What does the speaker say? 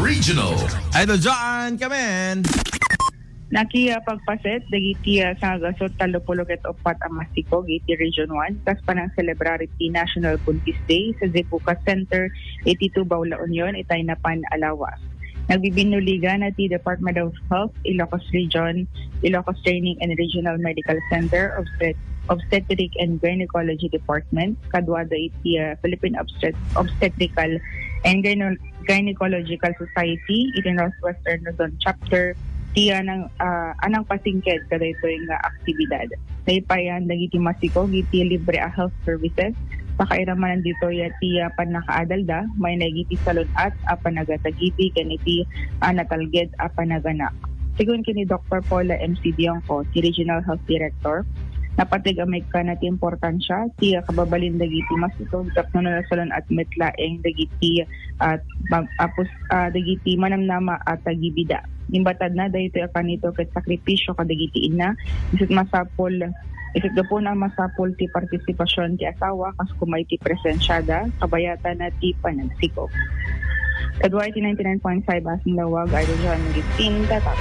Regional. Idol John, come in. Nakiya pagpaset, dagiti sa gasot talupulog at opat ang masiko, iti Region 1, kas panang celebrity National Buntis Day sa Zepuka Center, iti Tubaw La Union, itay na Pan-Alawas. Nagbibinuligan at the Department of Health, Ilocos Region, Ilocos Training and Regional Medical Center, Obstetric and Gynecology Department, kadwada iti Philippine Obstetrical and Gynecological Society, iti Northwestern Luzon Chapter, tiya ng anang pasingked kada ito yung aktibidad. Naipayan dagiti masiko, giti libre a health services, pakairamanan dito yati panakaadalda, may nagiti salon at panagatagibi, ganiti natalged panagana. Sigun kini Dr. Paula MC Dionco, si Regional Health Director, napatig amay ka na ti importansya, ti kababalin dagiti masiko, tapno na salon at metlaeng dagiti dagiti manamnama at tagibida. Imbatad na dahito kanito ket sakripisyo kadagiti ina, isut gapo na masapol ti partisipasyon ti asawa kas kumay ti presensyada kabayatan na ti panagsiko. Kadwa iti 99.5 asing lawag, Idol John, Nagit Team, Tatak.